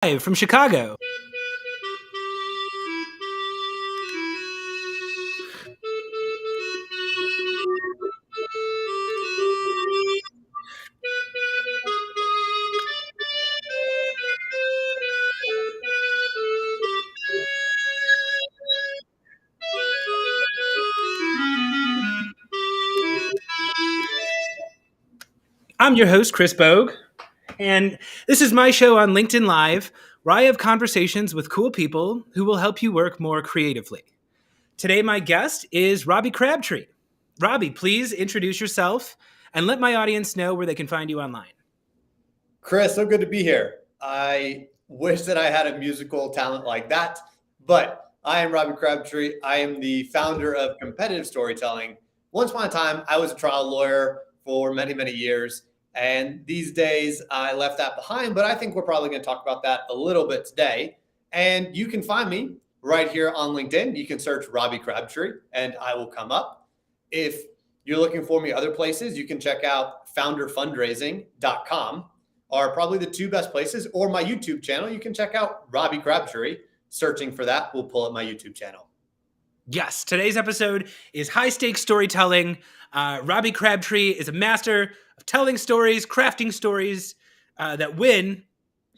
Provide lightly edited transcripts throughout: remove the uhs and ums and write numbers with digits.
Live from Chicago. I'm your host, Chris Bogue, and this is my show on LinkedIn Live, where I have conversations with cool people who will help you work more creatively. Today, my guest is Robbie Crabtree. Robbie, please introduce yourself and let my audience know where they can find you online. Chris, so good to be here. I wish that I had a musical talent like that, but I am Robbie Crabtree. I am the founder of Competitive Storytelling. Once upon a time, I was a trial lawyer for many, many years. And these days, I left that behind, but I think we're probably going to talk about that a little bit today. And you can find me right here on LinkedIn. You can search Robbie Crabtree and I will come up. If you're looking for me other places, you can check out founderfundraising.com. are probably the two best places, or my YouTube channel. You can check out Robbie Crabtree. Searching for that will pull up my YouTube channel. Yes, today's episode is high stakes storytelling. Robbie Crabtree is a master of telling stories, crafting stories that win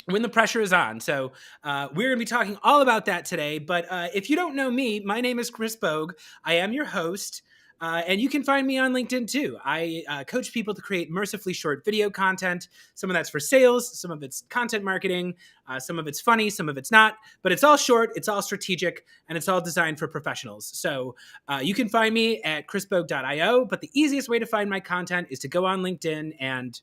when the pressure is on. So we're going to be talking all about that today. But if you don't know me, my name is Chris Bogue. I am your host. And you can find me on LinkedIn too. I coach people to create mercifully short video content. Some of that's for sales, some of it's content marketing, some of it's funny, some of it's not. But it's all short, it's all strategic, and it's all designed for professionals. So you can find me at chrisbogue.io. But the easiest way to find my content is to go on LinkedIn and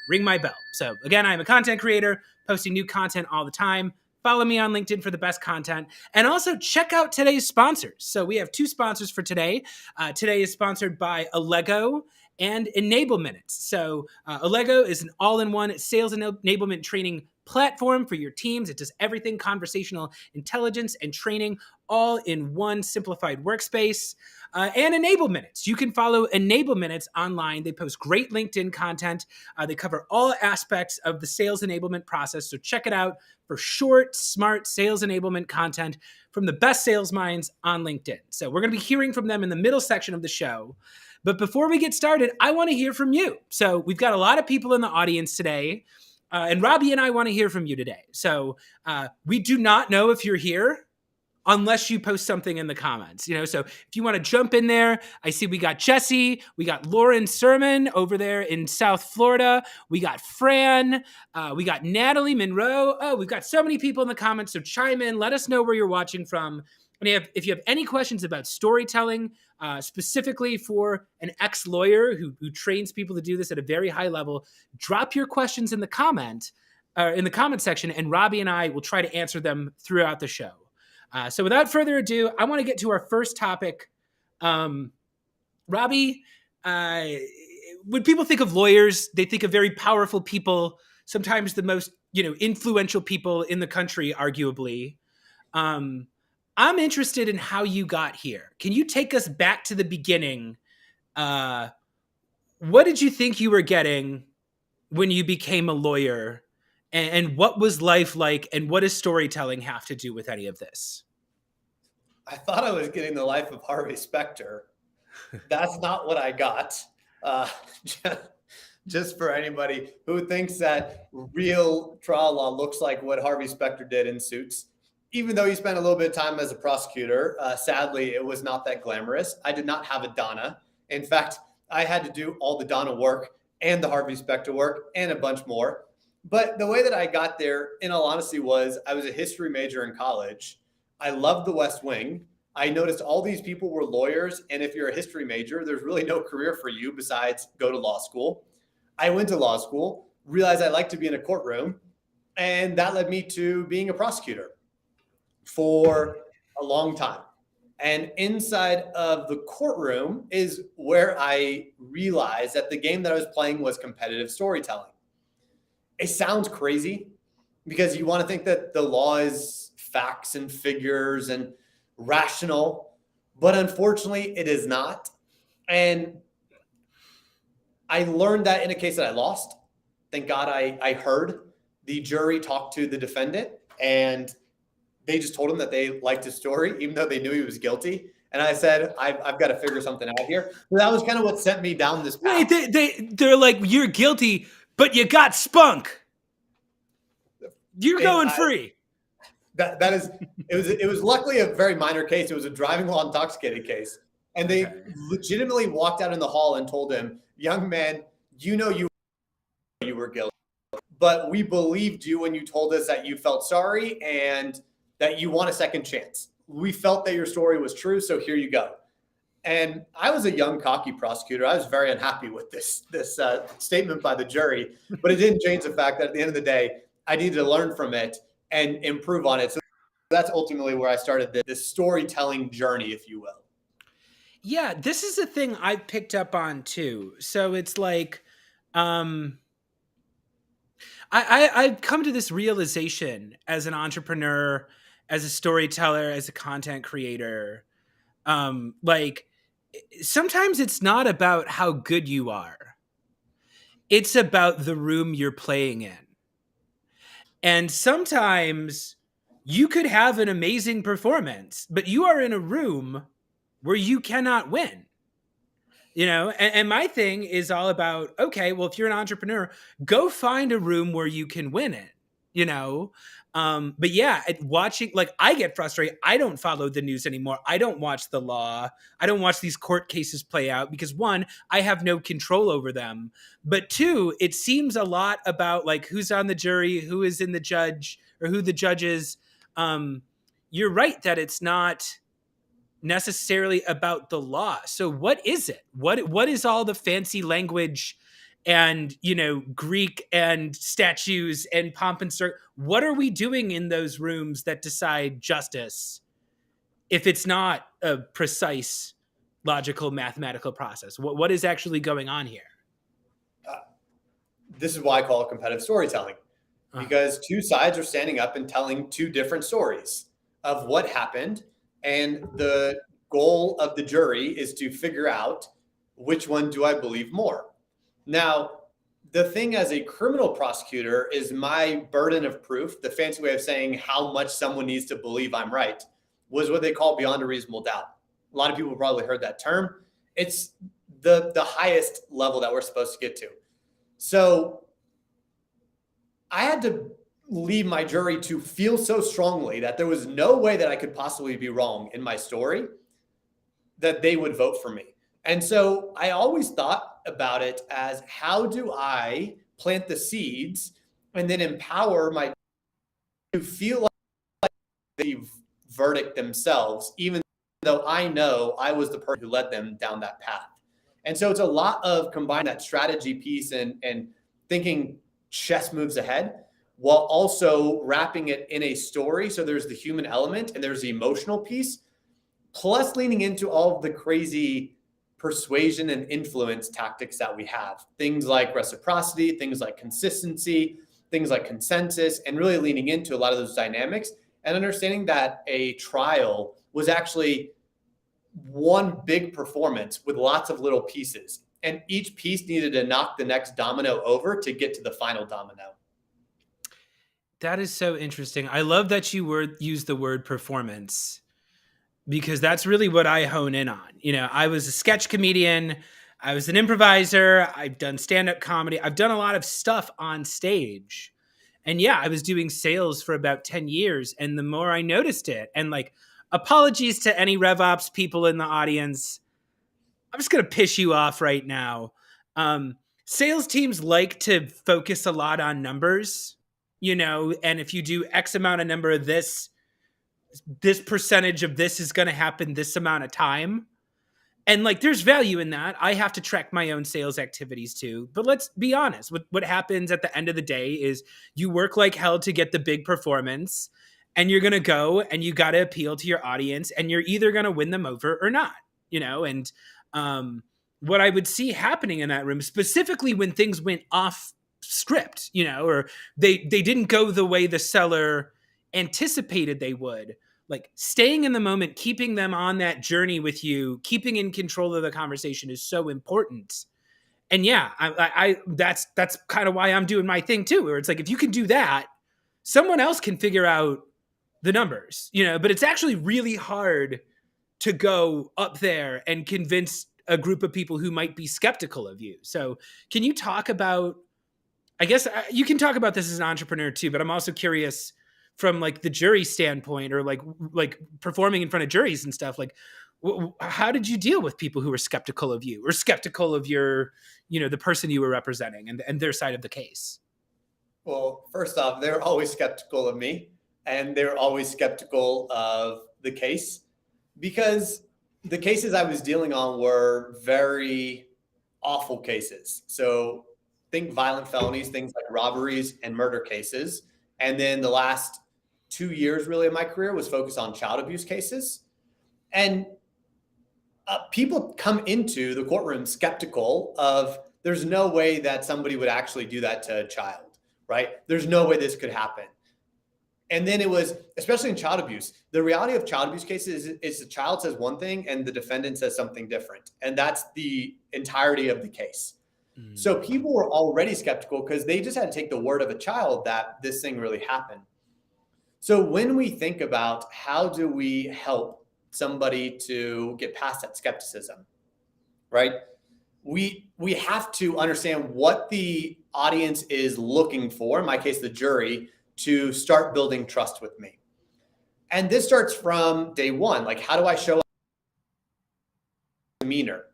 ring my bell. So again, I'm a content creator, posting new content all the time. Follow me on LinkedIn for the best content. And also check out today's sponsors. So we have two sponsors for today. Today is sponsored by Allego and Enable Minutes. So Allego is an all-in-one sales enablement training platform for your teams. It does everything conversational intelligence and training all in one simplified workspace. And Enable Minutes. You can follow Enable Minutes online. They post great LinkedIn content. They cover all aspects of the sales enablement process. So check it out for short, smart sales enablement content from the best sales minds on LinkedIn. So we're going to be hearing from them in the middle section of the show. But before we get started, I want to hear from you. So we've got a lot of people in the audience today. And Robbie and I want to hear from you today. So we do not know if you're here unless you post something in the comments, so if you want to jump in there, I see we got Jesse, we got Lauren Sermon over there in South Florida, we got Fran, we got Natalie Monroe. Oh, we've got so many people in the comments, so chime in, let us know where you're watching from. And if you have any questions about storytelling, specifically for an ex-lawyer who trains people to do this at a very high level, drop your questions in the comment section, and Robbie and I will try to answer them throughout the show. So without further ado, I want to get to our first topic. Robbie, when people think of lawyers, they think of very powerful people, sometimes the most influential people in the country, arguably. I'm interested in how you got here. Can you take us back to the beginning? What did you think you were getting when you became a lawyer? And what was life like, and what does storytelling have to do with any of this? I thought I was getting the life of Harvey Specter. That's not what I got. Just for anybody who thinks that real trial law looks like what Harvey Specter did in Suits, even though he spent a little bit of time as a prosecutor, sadly, it was not that glamorous. I did not have a Donna. In fact, I had to do all the Donna work and the Harvey Specter work and a bunch more. But the way that I got there, in all honesty, was I was a history major in college. I loved the West Wing. I noticed all these people were lawyers. And if you're a history major, there's really no career for you besides go to law school. I went to law school, realized I liked to be in a courtroom. And that led me to being a prosecutor for a long time. And inside of the courtroom is where I realized that the game that I was playing was competitive storytelling. It sounds crazy because you want to think that the law is facts and figures and rational, but unfortunately it is not. And I learned that in a case that I lost. Thank God I heard the jury talked to the defendant and they just told him that they liked his story, even though they knew he was guilty. And I said, I've got to figure something out here. So that was kind of what sent me down this path. Wait, they're like, you're guilty, but you got spunk. You're going free. That is, it was luckily a very minor case. It was a driving while intoxicated case. And they legitimately walked out in the hall and told him, young man, you know you were guilty, but we believed you when you told us that you felt sorry and that you want a second chance. We felt that your story was true, so here you go. And I was a young, cocky prosecutor. I was very unhappy with this statement by the jury, but it didn't change the fact that at the end of the day, I needed to learn from it and improve on it. So that's ultimately where I started this storytelling journey, if you will. Yeah, this is a thing I picked up on too. So it's like, I've come to this realization as an entrepreneur, as a storyteller, as a content creator. Like, sometimes it's not about how good you are. It's about the room you're playing in. And sometimes you could have an amazing performance, but you are in a room where you cannot win. And my thing is all about, okay, well, if you're an entrepreneur, go find a room where you can win it. But yeah, watching, like, I get frustrated. I don't follow the news anymore. I don't watch the law. I don't watch these court cases play out because, one, I have no control over them. But two, it seems a lot about like who's on the jury, who is in the judge, or who the judge is. You're right that it's not necessarily about the law. So what is it? What is all the fancy language and, Greek and statues and pomp and circumstance? What are we doing in those rooms that decide justice if it's not a precise, logical, mathematical process? What is actually going on here? This is why I call it competitive storytelling, because two sides are standing up and telling two different stories of what happened. And the goal of the jury is to figure out which one do I believe more. Now, the thing as a criminal prosecutor is my burden of proof, the fancy way of saying how much someone needs to believe I'm right, was what they call beyond a reasonable doubt. A lot of people probably heard that term. It's the highest level that we're supposed to get to. So I had to lead my jury to feel so strongly that there was no way that I could possibly be wrong in my story that they would vote for me. And so I always thought about it as, how do I plant the seeds and then empower my to feel like the verdict themselves, even though I know I was the person who led them down that path. And so it's a lot of combining that strategy piece and thinking chess moves ahead, while also wrapping it in a story. So there's the human element and there's the emotional piece, plus leaning into all of the crazy persuasion and influence tactics that we have. Things like reciprocity, things like consistency, things like consensus, and really leaning into a lot of those dynamics and understanding that a trial was actually one big performance with lots of little pieces. And each piece needed to knock the next domino over to get to the final domino. That is so interesting. I love that you use the word performance, because that's really what I hone in on. I was a sketch comedian. I was an improviser. I've done stand-up comedy. I've done a lot of stuff on stage. And yeah, I was doing sales for about 10 years. And the more I noticed it, and like, apologies to any RevOps people in the audience, I'm just going to piss you off right now. Sales teams like to focus a lot on numbers, and if you do X amount of number of this percentage of this is going to happen this amount of time. And like, there's value in that. I have to track my own sales activities too. But let's be honest, what happens at the end of the day is you work like hell to get the big performance, and you're going to go and you got to appeal to your audience, and you're either going to win them over or not, and what I would see happening in that room, specifically when things went off script, or they didn't go the way the seller anticipated they would, like, staying in the moment, keeping them on that journey with you, keeping in control of the conversation is so important. And yeah, that's kind of why I'm doing my thing too, where it's like, if you can do that, someone else can figure out the numbers, but it's actually really hard to go up there and convince a group of people who might be skeptical of you. So can you talk about, I guess you can talk about this as an entrepreneur too, but I'm also curious from like the jury standpoint, or like performing in front of juries and stuff. Like, how did you deal with people who were skeptical of you, or skeptical of your, the person you were representing, and their side of the case? Well, first off, they're always skeptical of me, and they're always skeptical of the case, because the cases I was dealing on were very awful cases. So think violent felonies, things like robberies and murder cases. And then the last 2 years really of my career was focused on child abuse cases. And people come into the courtroom skeptical of, there's no way that somebody would actually do that to a child, right? There's no way this could happen. And then it was, especially in child abuse, the reality of child abuse cases is the child says one thing and the defendant says something different. And that's the entirety of the case. So people were already skeptical because they just had to take the word of a child that this thing really happened. So when we think about how do we help somebody to get past that skepticism, right? We have to understand what the audience is looking for, in my case, the jury, to start building trust with me. And this starts from day one. Like, how do I show up? Demeanor?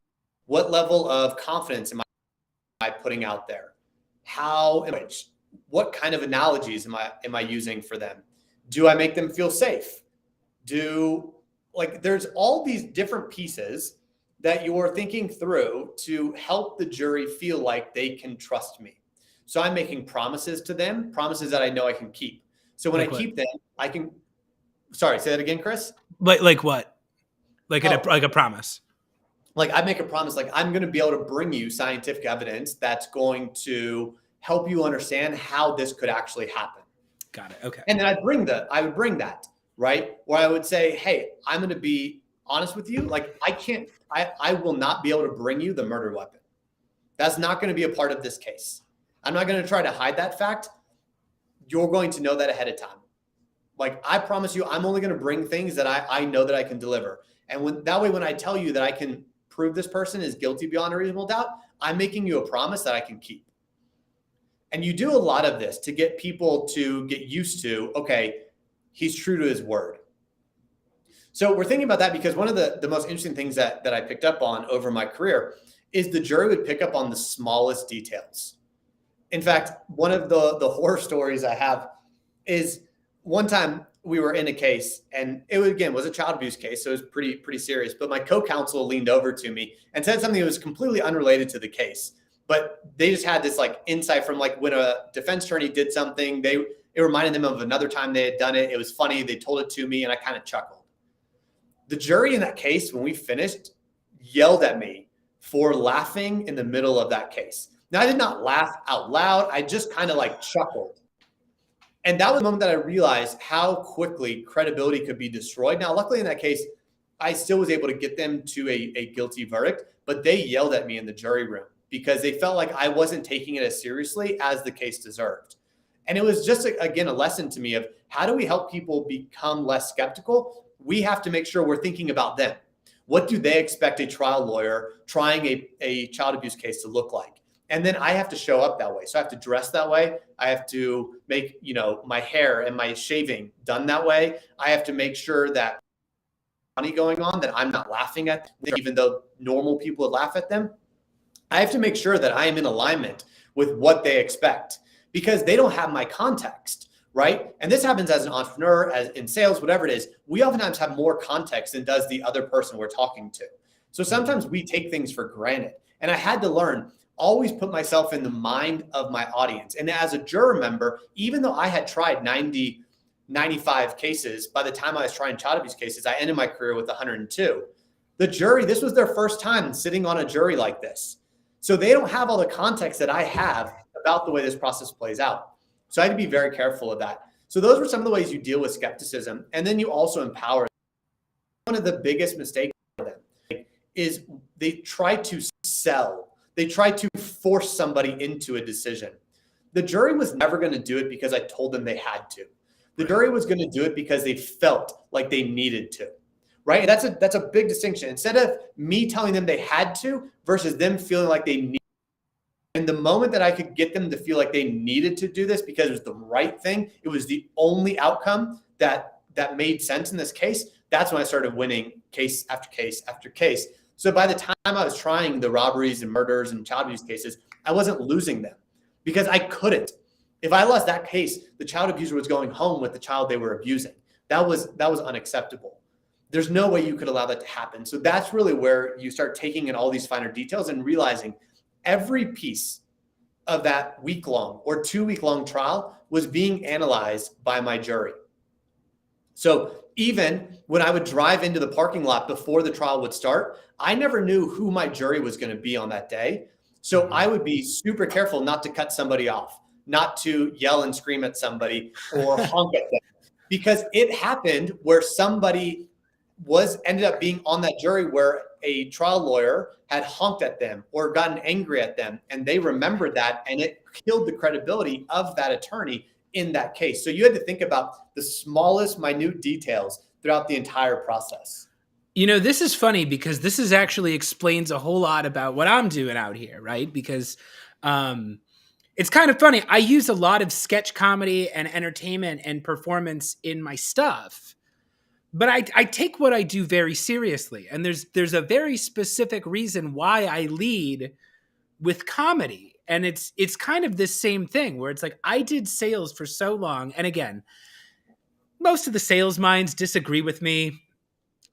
What level of confidence am I putting out there? What kind of analogies am I using for them? Do I make them feel safe? There's all these different pieces that you're thinking through to help the jury feel like they can trust me. So I'm making promises to them, promises that I know I can keep. So when I keep them, I can. Sorry, say that again, Chris. Like what? Like a promise. Like I make a promise, like I'm going to be able to bring you scientific evidence that's going to help you understand how this could actually happen. Got it. Okay. And then I would bring that, right? Where I would say, hey, I'm going to be honest with you. Like I will not be able to bring you the murder weapon. That's not going to be a part of this case. I'm not going to try to hide that fact. You're going to know that ahead of time. Like I promise you, I'm only going to bring things that I know that I can deliver. And when I tell you that I can prove this person is guilty beyond a reasonable doubt, I'm making you a promise that I can keep. And you do a lot of this to get people to get used to, okay, he's true to his word. So we're thinking about that because one of the most interesting things that I picked up on over my career is the jury would pick up on the smallest details. In fact, one of the horror stories I have is one time we were in a case, and it was a child abuse case, so it was pretty serious. But my co-counsel leaned over to me and said something that was completely unrelated to the case. But they just had this like insight from like when a defense attorney did something, it reminded them of another time they had done it. It was funny. They told it to me, and I kind of chuckled. The jury in that case, when we finished, yelled at me for laughing in the middle of that case. Now, I did not laugh out loud. I just kind of like chuckled. And that was the moment that I realized how quickly credibility could be destroyed. Now, luckily in that case, I still was able to get them to a guilty verdict, but they yelled at me in the jury room because they felt like I wasn't taking it as seriously as the case deserved. And it was just, again, a lesson to me of how do we help people become less skeptical? We have to make sure we're thinking about them. What do they expect a trial lawyer trying a child abuse case to look like? And then I have to show up that way. So I have to dress that way. I have to make, my hair and my shaving done that way. I have to make sure that funny going on, that I'm not laughing at them, even though normal people would laugh at them. I have to make sure that I am in alignment with what they expect because they don't have my context, right? And this happens as an entrepreneur, as in sales, whatever it is. We oftentimes have more context than does the other person we're talking to. So sometimes we take things for granted. And I had to learn, always put myself in the mind of my audience. And as a juror member, even though I had tried 90, 95 cases, by the time I was trying child abuse cases, I ended my career with 102. The jury, this was their first time sitting on a jury like this. So they don't have all the context that I have about the way this process plays out. So I had to be very careful of that. So those were some of the ways you deal with skepticism. And then you also empower. One of the biggest mistakes for them is they try to sell. They try to force somebody into a decision. The jury was never going to do it because I told them they had to. The jury was going to do it because they felt like they needed to, right? And that's a big distinction. Instead of me telling them they had to versus them feeling like they need. And the moment that I could get them to feel like they needed to do this because it was the right thing, it was the only outcome that made sense in this case, that's when I started winning case after case after case. So by the time I was trying the robberies and murders and child abuse cases, I wasn't losing them because I couldn't. If I lost that case, the child abuser was going home with the child they were abusing. That was unacceptable. There's no way you could allow that to happen. So that's really where you start taking in all these finer details and realizing every piece of that week-long or 2-week-long trial was being analyzed by my jury. So even when I would drive into the parking lot before the trial would start, I never knew who my jury was going to be on that day. So I would be super careful not to cut somebody off, not to yell and scream at somebody or honk at them, because it happened where somebody ended up being on that jury where a trial lawyer had honked at them or gotten angry at them, and they remembered that, and it killed the credibility of that attorney in that case. So you had to think about the smallest minute details throughout the entire process. You know, this is funny because this is actually explains a whole lot about what I'm doing out here, right? Because it's kind of funny. I use a lot of sketch comedy and entertainment and performance in my stuff, but I take what I do very seriously. And there's a very specific reason why I lead with comedy. And it's kind of this same thing where it's like, I did sales for so long. And again, most of the sales minds disagree with me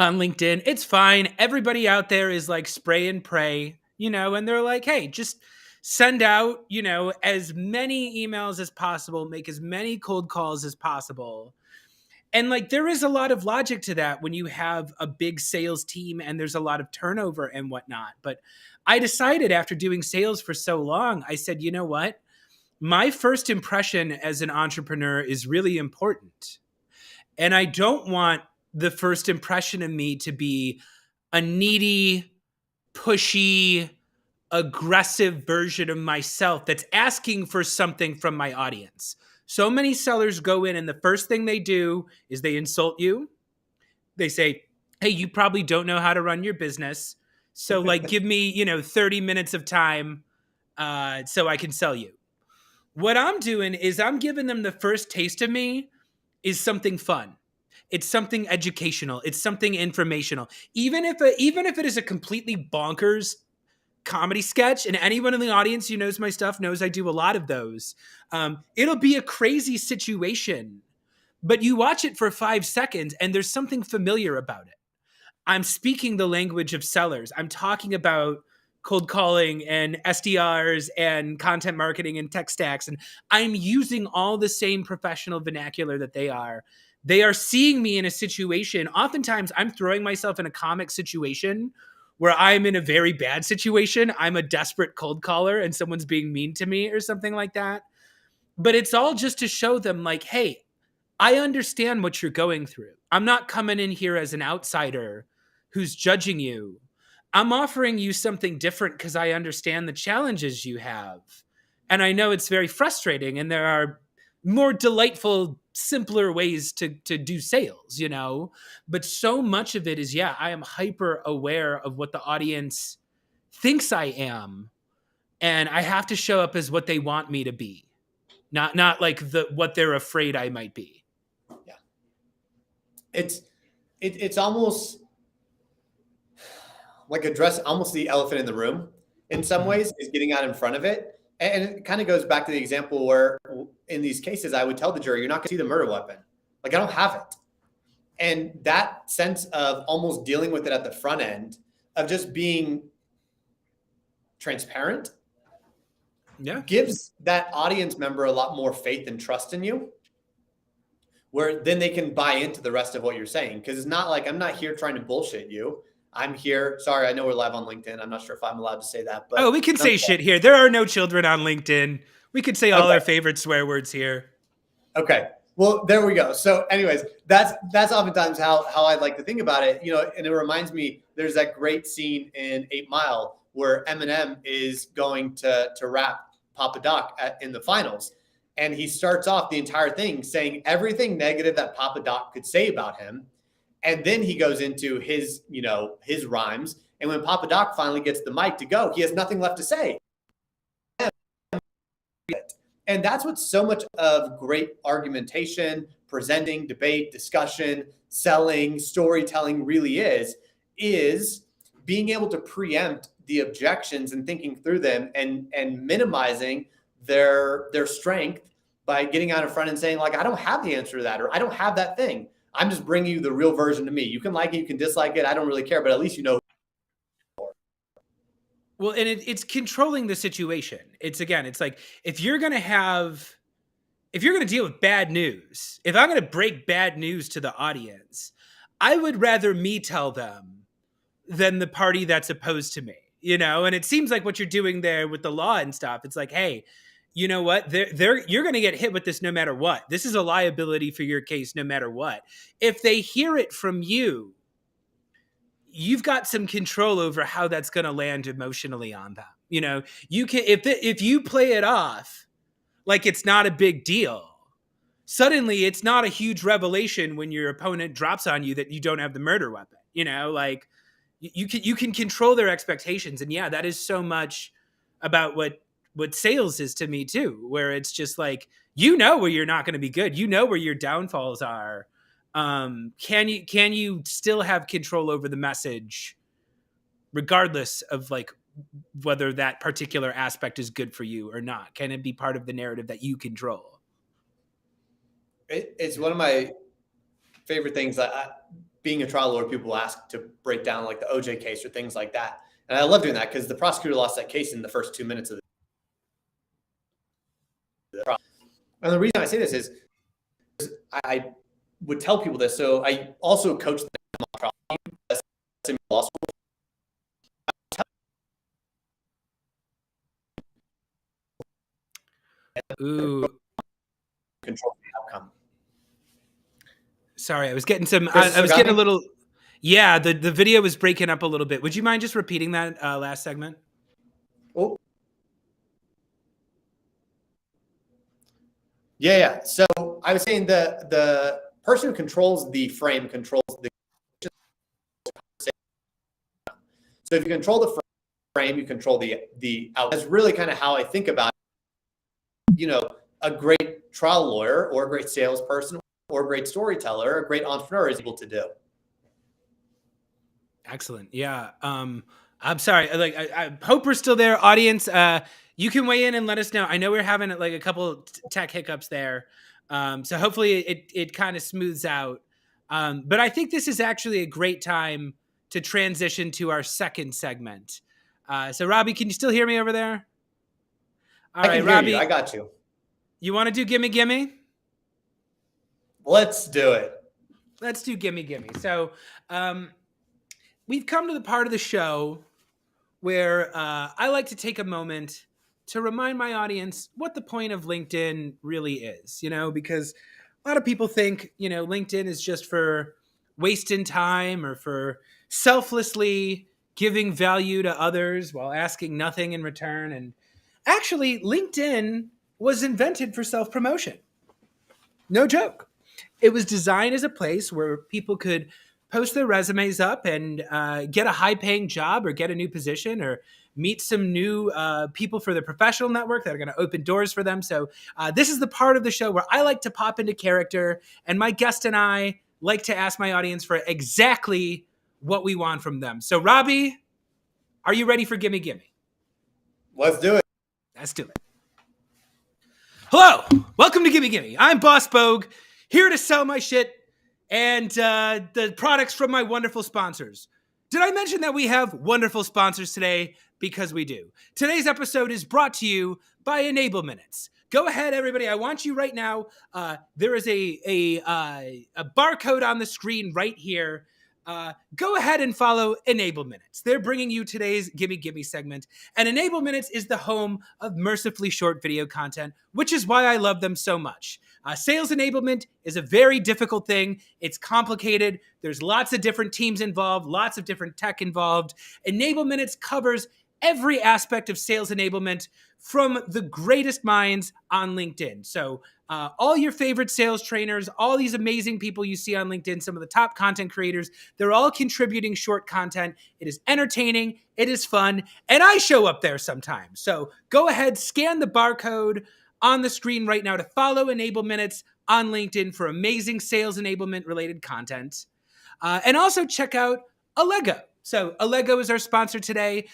on LinkedIn. It's fine. Everybody out there is like spray and pray, you know, and they're like, hey, just send out, you know, as many emails as possible, make as many cold calls as possible. And like, there is a lot of logic to that when you have a big sales team and there's a lot of turnover and whatnot. But I decided after doing sales for so long, I said, you know what? My first impression as an entrepreneur is really important. And I don't want the first impression of me to be a needy, pushy, aggressive version of myself that's asking for something from my audience. So many sellers go in and the first thing they do is they insult you. They say, hey, you probably don't know how to run your business. So like, give me, 30 minutes of time so I can sell you. What I'm doing is I'm giving them the first taste of me is something fun. It's something educational. It's something informational. Even if it is a completely bonkers comedy sketch, and anyone in the audience who knows my stuff knows I do a lot of those, it'll be a crazy situation, but you watch it for 5 seconds and there's something familiar about it. I'm speaking the language of sellers. I'm talking about cold calling and SDRs and content marketing and tech stacks, and I'm using all the same professional vernacular that they are. They are seeing me in a situation. Oftentimes, I'm throwing myself in a comic situation where I'm in a very bad situation. I'm a desperate cold caller and someone's being mean to me or something like that. But it's all just to show them like, hey, I understand what you're going through. I'm not coming in here as an outsider who's judging you. I'm offering you something different because I understand the challenges you have. And I know it's very frustrating and there are more delightful, simpler ways to do sales, but so much of it is, I am hyper aware of what the audience thinks I am. And I have to show up as what they want me to be, not like what they're afraid I might be. Yeah. It's almost like address almost the elephant in the room in some ways, is getting out in front of it. And it kind of goes back to the example where in these cases, I would tell the jury, you're not going to see the murder weapon. Like, I don't have it. And that sense of almost dealing with it at the front end of just being transparent gives that audience member a lot more faith and trust in you, where then they can buy into the rest of what you're saying. Because it's not like I'm not here trying to bullshit you. I'm here. Sorry, I know we're live on LinkedIn. I'm not sure if I'm allowed to say that. But we can say shit here. There are no children on LinkedIn. We could say all our favorite swear words here. Okay. Well, there we go. So anyways, that's oftentimes how I like to think about it. And it reminds me, there's that great scene in 8 Mile where Eminem is going to rap Papa Doc in the finals. And he starts off the entire thing saying everything negative that Papa Doc could say about him. And then he goes into his rhymes. And when Papa Doc finally gets the mic to go, he has nothing left to say. And that's what so much of great argumentation, presenting, debate, discussion, selling, storytelling really is being able to preempt the objections and thinking through them and minimizing their strength by getting out in front and saying, like, I don't have the answer to that, or I don't have that thing. I'm just bringing you the real version to me. You can like it, you can dislike it. I don't really care, but at least you know. Well, and it's controlling the situation. It's like, if you're going to deal with bad news, if I'm going to break bad news to the audience, I would rather me tell them than the party that's opposed to me, And it seems like what you're doing there with the law and stuff. It's like, hey, you know what? You're going to get hit with this no matter what. This is a liability for your case no matter what. If they hear it from you, you've got some control over how that's going to land emotionally on them. You can, if you play it off like it's not a big deal, suddenly it's not a huge revelation when your opponent drops on you that you don't have the murder weapon. Like you can control their expectations. And yeah, that is so much about what sales is to me too, where it's just like, where you're not going to be good, where your downfalls are. Can you still have control over the message regardless of like whether that particular aspect is good for you or not? Can it be part of the narrative that you control? It's one of my favorite things. Being a trial lawyer, people ask to break down like the OJ case or things like that. And I love doing that because the prosecutor lost that case in the first 2 minutes of the trial. And the reason I say this is I would tell people this. So I also coached the trial team, law school. Ooh. Control the outcome. Sorry, I was getting I was getting a little. Yeah, the video was breaking up a little bit. Would you mind just repeating that last segment? Oh. Yeah. So I was saying the person who controls the frame controls the. So if you control the frame, you control the outcome. That's really kind of how I think about it. A great trial lawyer or a great salesperson or a great storyteller, a great entrepreneur is able to do. Excellent. Yeah. I'm sorry. I hope we're still there. Audience, you can weigh in and let us know. I know we're having like a couple tech hiccups there. So hopefully it kind of smooths out. But I think this is actually a great time to transition to our second segment. So Robbie, can you still hear me over there? All right, Robbie, I got you. You want to do Gimme Gimme? Let's do it. Let's do Gimme Gimme. So we've come to the part of the show where I like to take a moment to remind my audience what the point of LinkedIn really is, because a lot of people think, LinkedIn is just for wasting time or for selflessly giving value to others while asking nothing in return. And actually, LinkedIn was invented for self-promotion. No joke. It was designed as a place where people could post their resumes up and get a high-paying job or get a new position or meet some new people for their professional network that are going to open doors for them. So this is the part of the show where I like to pop into character, and my guest and I like to ask my audience for exactly what we want from them. So Robbie, are you ready for Gimme Gimme? Let's do it. Let's do it. Hello, welcome to Gimme Gimme. I'm Boss Bogue, here to sell my shit and the products from my wonderful sponsors. Did I mention that we have wonderful sponsors today? Because we do. Today's episode is brought to you by Enable Minutes. Go ahead, everybody. I want you right now. There is a barcode on the screen right here. Go ahead and follow Enable Minutes. They're bringing you today's Gimme Gimme segment. And Enable Minutes is the home of mercifully short video content, which is why I love them so much. Sales enablement is a very difficult thing. It's complicated. There's lots of different teams involved, lots of different tech involved. Enable Minutes covers every aspect of sales enablement from the greatest minds on LinkedIn. So all your favorite sales trainers, all these amazing people you see on LinkedIn, some of the top content creators, they're all contributing short content. It is entertaining, it is fun, and I show up there sometimes. So go ahead, scan the barcode on the screen right now to follow Enable Minutes on LinkedIn for amazing sales enablement related content. And also check out Allego. So Allego is our sponsor today.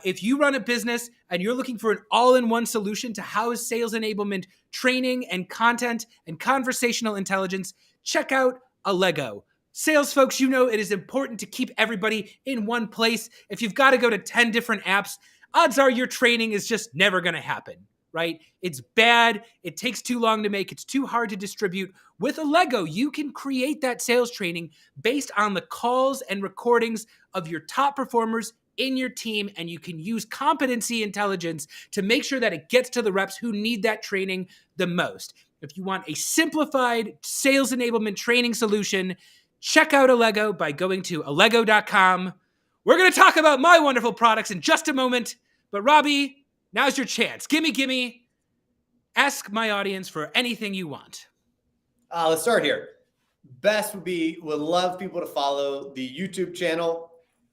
If you run a business and you're looking for an all-in-one solution to house sales enablement training and content and conversational intelligence, check out Allego. Sales folks, you know it is important to keep everybody in one place. If you've got to go to 10 different apps, odds are your training is just never going to happen, right? It's bad. It takes too long to make. It's too hard to distribute. With Allego, you can create that sales training based on the calls and recordings of your top performers in your team, and you can use competency intelligence to make sure that it gets to the reps who need that training the most. If you want a simplified sales enablement training solution, check out Allego by going to allego.com. We're going to talk about my wonderful products in just a moment, but Robbie, now's your chance. Gimme. Ask my audience for anything you want. Let's start here. Best would love people to follow the YouTube channel.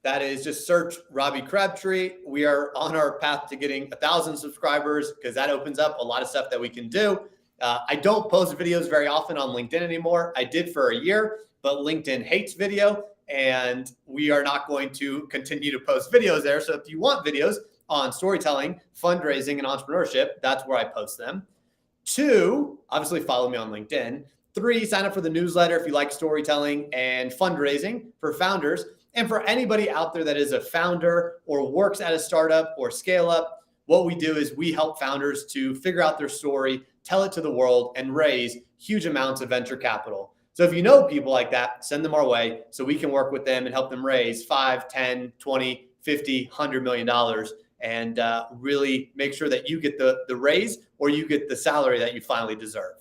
That is, just search Robbie Crabtree. We are on our path to getting 1,000 subscribers because that opens up a lot of stuff that we can do. I don't post videos very often on LinkedIn anymore. I did for a year, but LinkedIn hates video, and we are not going to continue to post videos there. So if you want videos on storytelling, fundraising, and entrepreneurship, that's where I post them. 2, obviously follow me on LinkedIn. 3, sign up for the newsletter if you like storytelling and fundraising for founders. And for anybody out there that is a founder or works at a startup or scale up, what we do is we help founders to figure out their story, tell it to the world, and raise huge amounts of venture capital. So if you know people like that, send them our way so we can work with them and help them raise 5, 10, 20, 50, $100 million and really make sure that you get the raise or you get the salary that you finally deserve.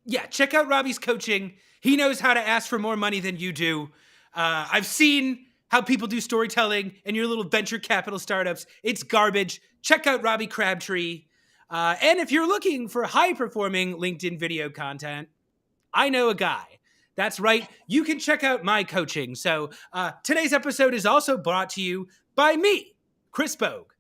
Yeah, check out Robbie's coaching. He knows how to ask for more money than you do. I've seen how people do storytelling in your little venture capital startups. It's garbage. Check out Robbie Crabtree. And if you're looking for high-performing LinkedIn video content, I know a guy. That's right. You can check out my coaching. So today's episode is also brought to you by me, Chris Bogue,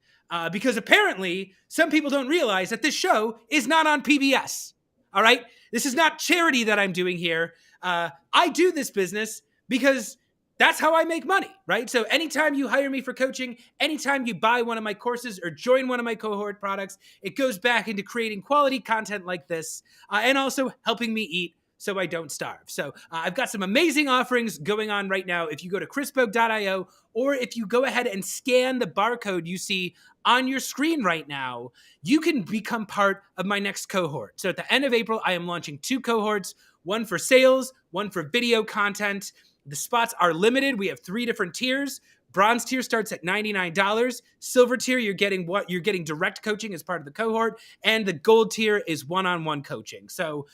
because apparently some people don't realize that this show is not on PBS. All right? This is not charity that I'm doing here. I do this business because that's how I make money, right? So anytime you hire me for coaching, anytime you buy one of my courses or join one of my cohort products, it goes back into creating quality content like this and also helping me eat so I don't starve. So I've got some amazing offerings going on right now. If you go to chrisbogue.io or if you go ahead and scan the barcode you see on your screen right now, you can become part of my next cohort. So at the end of April, I am launching 2 cohorts, one for sales, one for video content. The spots are limited. We have 3 different tiers. Bronze tier starts at $99. Silver tier, you're getting direct coaching as part of the cohort. And the gold tier is one-on-one coaching. So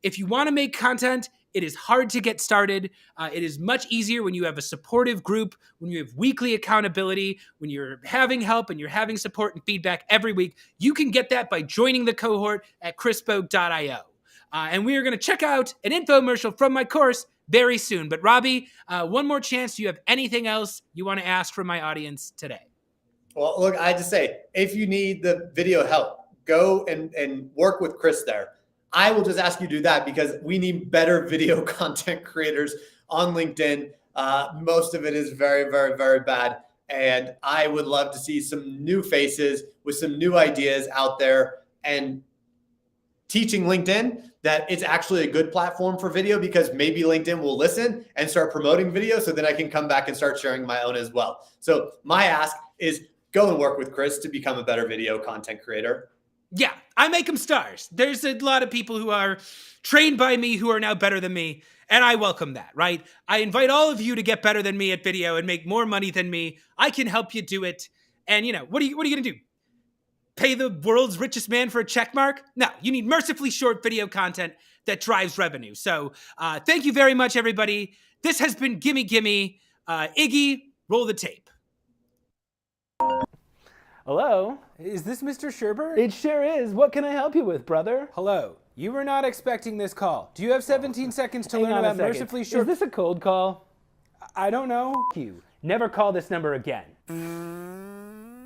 if you want to make content, it is hard to get started. It is much easier when you have a supportive group, when you have weekly accountability, when you're having help and you're having support and feedback every week. You can get that by joining the cohort at chrisbogue.io. And we are going to check out an infomercial from my course very soon. But Robbie, one more chance. Do you have anything else you want to ask from my audience today? Well, look, I just say, if you need the video help, go and work with Chris there. I will just ask you to do that because we need better video content creators on LinkedIn. Most of it is very, very, very bad. And I would love to see some new faces with some new ideas out there and teaching LinkedIn that it's actually a good platform for video, because maybe LinkedIn will listen and start promoting video. So then I can come back and start sharing my own as well. So my ask is go and work with Chris to become a better video content creator. Yeah, I make them stars. There's a lot of people who are trained by me who are now better than me, and I welcome that, right? I invite all of you to get better than me at video and make more money than me. I can help you do it. And what are you going to do? Pay the world's richest man for a check mark? No, you need mercifully short video content that drives revenue. So thank you very much, everybody. This has been Gimme. Iggy, roll the tape. Hello? Is this Mr. Sherbert? It sure is. What can I help you with, brother? Hello. You were not expecting this call. Do you have 17 seconds to Hang learn on a about second. mercifully short? Is this a cold call? I don't know. You. Never call this number again.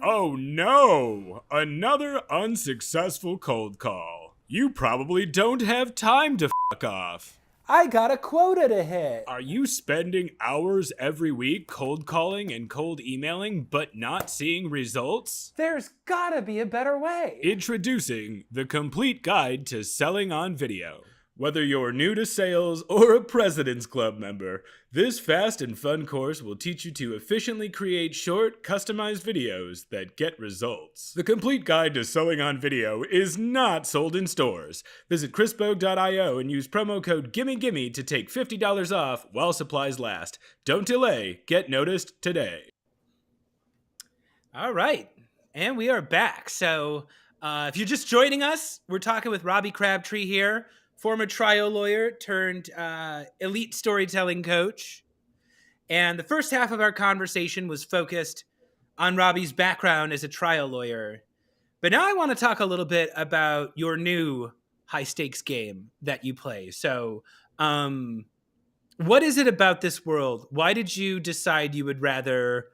Oh no! Another unsuccessful cold call. You probably don't have time to fuck off. I got a quota to hit. Are you spending hours every week cold calling and cold emailing but not seeing results? There's gotta be a better way. Introducing the complete guide to selling on video. Whether you're new to sales or a President's Club member, this fast and fun course will teach you to efficiently create short, customized videos that get results. The complete guide to selling on video is not sold in stores. Visit chrisbogue.io and use promo code GIMMEGIMME to take $50 off while supplies last. Don't delay. Get noticed today. All right. And we are back. So if you're just joining us, we're talking with Robbie Crabtree here, former trial lawyer turned elite storytelling coach. And the first half of our conversation was focused on Robbie's background as a trial lawyer. But now I want to talk a little bit about your new high stakes game that you play. So what is it about this world? Why did you decide you would rather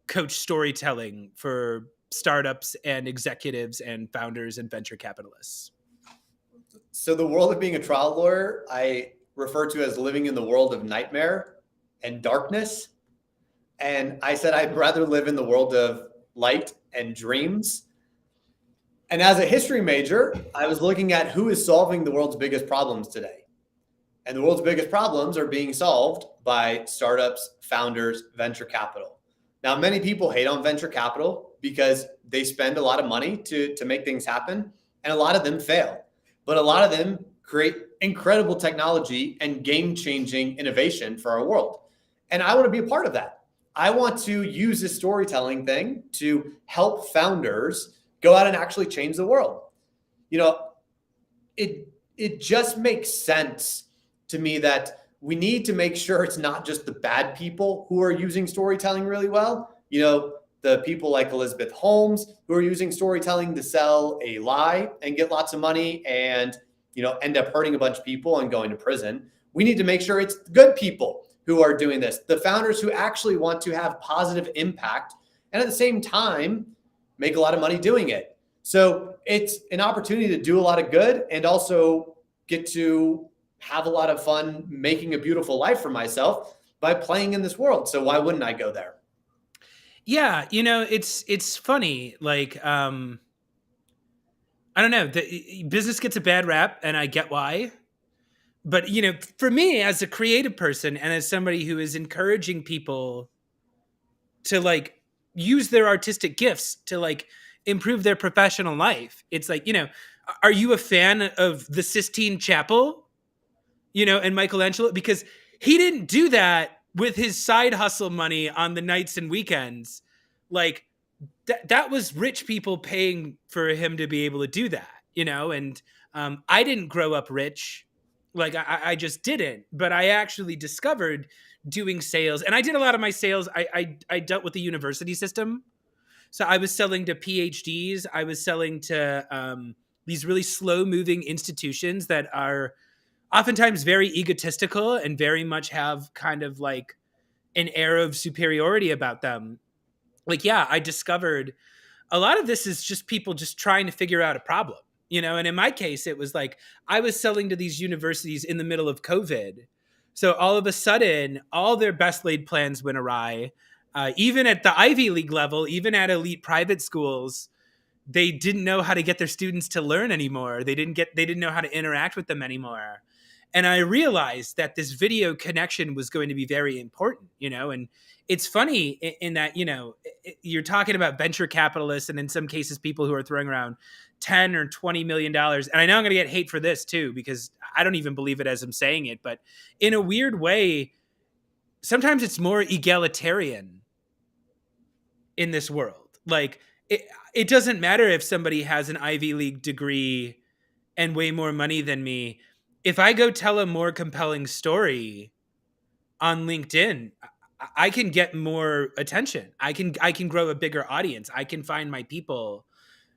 coach storytelling for startups and executives and founders and venture capitalists? So the world of being a trial lawyer, I refer to as living in the world of nightmare and darkness. And I said, I'd rather live in the world of light and dreams. And as a history major, I was looking at who is solving the world's biggest problems today. And the world's biggest problems are being solved by startups, founders, venture capital. Now, many people hate on venture capital because they spend a lot of money to make things happen, and a lot of them fail. But a lot of them create incredible technology and game-changing innovation for our world. And I want to be a part of that. I want to use this storytelling thing to help founders go out and actually change the world. You know, it just makes sense to me that we need to make sure it's not just the bad people who are using storytelling really well. You know, the people like Elizabeth Holmes who are using storytelling to sell a lie and get lots of money and, you know, end up hurting a bunch of people and going to prison. We need to make sure it's good people who are doing this, the founders who actually want to have positive impact and at the same time make a lot of money doing it. So it's an opportunity to do a lot of good and also get to have a lot of fun making a beautiful life for myself by playing in this world. So why wouldn't I go there? Yeah, you know, it's funny. Like, I don't know. The business gets a bad rap, and I get why. But you know, for me, as a creative person and as somebody who is encouraging people to like use their artistic gifts to like improve their professional life, it's like, you know, are you a fan of the Sistine Chapel? You know, and Michelangelo, because he didn't do that with his side hustle money on the nights and weekends. Like that was rich people paying for him to be able to do that, you know? And I didn't grow up rich. Like I just didn't, but I actually discovered doing sales, and I did a lot of my sales. I dealt with the university system. So I was selling to PhDs. I was selling to these really slow moving institutions that are oftentimes very egotistical and very much have kind of like an air of superiority about them. Like, yeah, I discovered a lot of this is just people just trying to figure out a problem, you know? And in my case, it was like, I was selling to these universities in the middle of COVID. So all of a sudden, all their best laid plans went awry. Even at the Ivy League level, even at elite private schools, they didn't know how to get their students to learn anymore. They didn't know how to interact with them anymore. And I realized that this video connection was going to be very important, you know, and it's funny in that, you know, you're talking about venture capitalists and in some cases, people who are throwing around 10 or $20 million. And I know I'm going to get hate for this too, because I don't even believe it as I'm saying it, but in a weird way, sometimes it's more egalitarian in this world. Like it doesn't matter if somebody has an Ivy League degree and way more money than me. If I go tell a more compelling story on LinkedIn, I can get more attention. I can grow a bigger audience. I can find my people.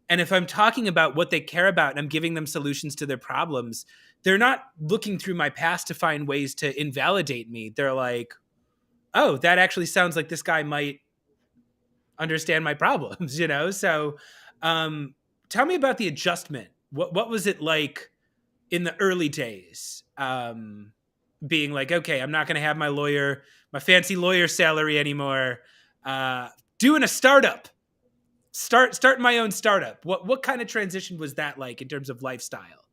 And if I'm talking about what they care about and I'm giving them solutions to their problems, they're not looking through my past to find ways to invalidate me. They're like, oh, that actually sounds like this guy might understand my problems, you know? So tell me about the adjustment. What was it like in the early days? Being like, okay, I'm not going to have my fancy lawyer salary anymore. Doing a startup. Start my own startup. What kind of transition was that like in terms of lifestyle?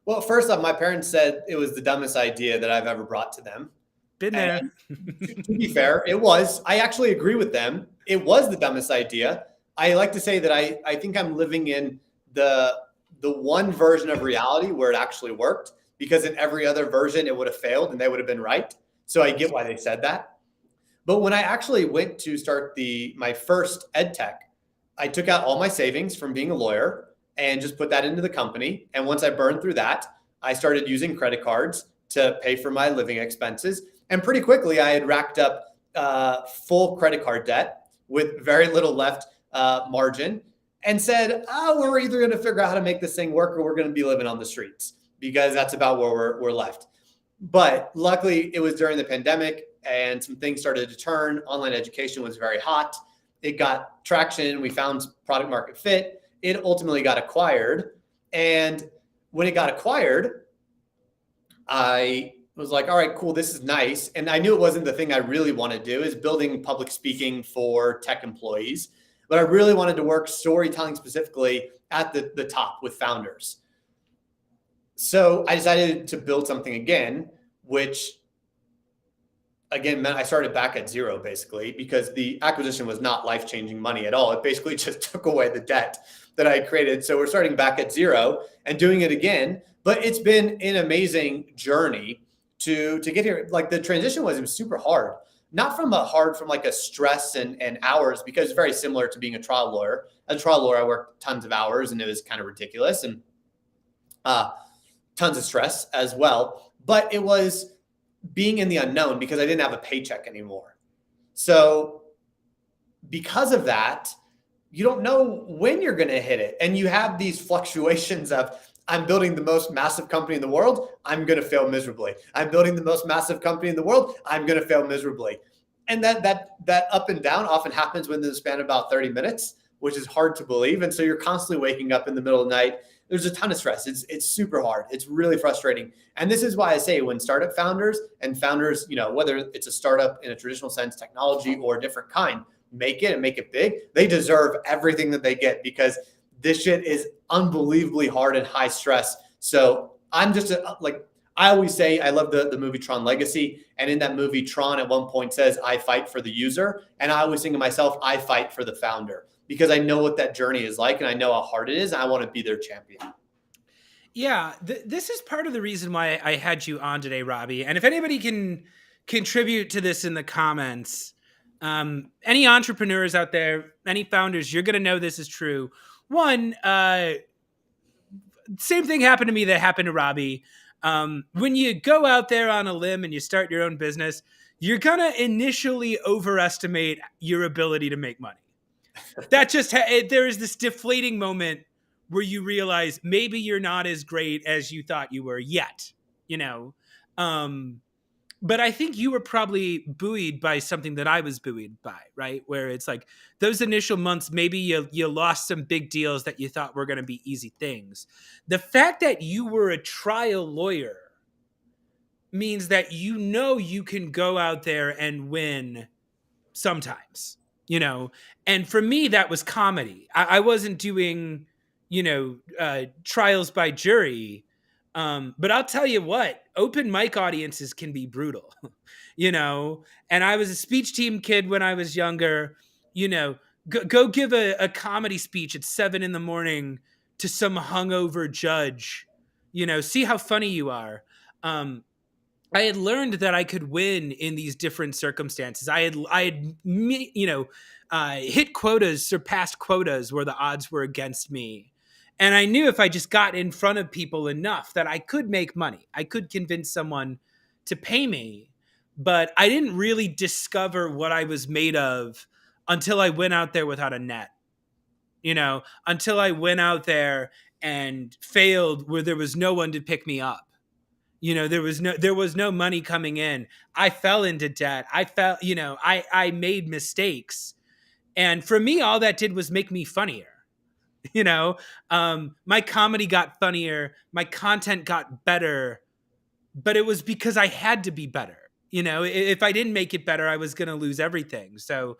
Well, first off, my parents said it was the dumbest idea that I've ever brought to them. Been there. To be fair, it was. I actually agree with them. It was the dumbest idea. I like to say that I think I'm living in the one version of reality where it actually worked, because in every other version it would have failed and they would have been right. So I get why they said that. But when I actually went to start my first ed tech, I took out all my savings from being a lawyer and just put that into the company. And once I burned through that, I started using credit cards to pay for my living expenses. And pretty quickly, I had racked up full credit card debt with very little left margin, and said, we're either going to figure out how to make this thing work or we're going to be living on the streets, because that's about where we're left. But luckily, it was during the pandemic and some things started to turn. Online education was very hot. It got traction. We found product market fit. It ultimately got acquired. And when it got acquired, I was like, all right, cool, this is nice. And I knew it wasn't the thing I really want to do, is building public speaking for tech employees. But I really wanted to work storytelling specifically at the top with founders. So I decided to build something again, which again meant I started back at zero, basically, because the acquisition was not life-changing money at all. It basically just took away the debt that I created. So we're starting back at zero and doing it again. But it's been an amazing journey to get here. Like, the transition was super hard, not from like a stress and hours, because it's very similar to being a trial lawyer. As a trial lawyer, I worked tons of hours and it was kind of ridiculous, and tons of stress as well. But it was being in the unknown because I didn't have a paycheck anymore. So because of that, you don't know when you're going to hit it. And you have these fluctuations of, I'm building the most massive company in the world, I'm going to fail miserably. I'm building the most massive company in the world, I'm going to fail miserably. And that up and down often happens within the span of about 30 minutes, which is hard to believe. And so you're constantly waking up in the middle of the night. There's a ton of stress. It's super hard. It's really frustrating. And this is why I say, when startup founders and founders, whether it's a startup in a traditional sense, technology or a different kind, make it and make it big, they deserve everything that they get, because this shit is unbelievably hard and high stress. So I'm just I always say, I love the movie Tron Legacy. And in that movie, Tron at one point says, I fight for the user. And I always think to myself, I fight for the founder, because I know what that journey is like and I know how hard it is. And I want to be their champion. Yeah, this is part of the reason why I had you on today, Robbie. And if anybody can contribute to this in the comments, any entrepreneurs out there, any founders, you're going to know this is true. One, same thing happened to me that happened to Robbie. When you go out there on a limb and you start your own business, you're going to initially overestimate your ability to make money. That just, there is this deflating moment where you realize maybe you're not as great as you thought you were yet, But I think you were probably buoyed by something that I was buoyed by, right? Where it's like those initial months, maybe you lost some big deals that you thought were going to be easy things. The fact that you were a trial lawyer means that you can go out there and win sometimes, And for me, that was comedy. I wasn't doing, trials by jury. But I'll tell you what, open mic audiences can be brutal, and I was a speech team kid when I was younger, go give a comedy speech at 7 a.m. to some hungover judge, see how funny you are. I had learned that I could win in these different circumstances. I had hit quotas, surpassed quotas where the odds were against me. And I knew if I just got in front of people enough that I could make money. I could convince someone to pay me. but I didn't really discover what I was made of until I went out there without a net, until I went out there and failed where there was no one to pick me up. There was no money coming in. I fell into debt. I made mistakes. And for me, all that did was make me funnier. My comedy got funnier. My content got better, but it was because I had to be better. If I didn't make it better, I was going to lose everything. So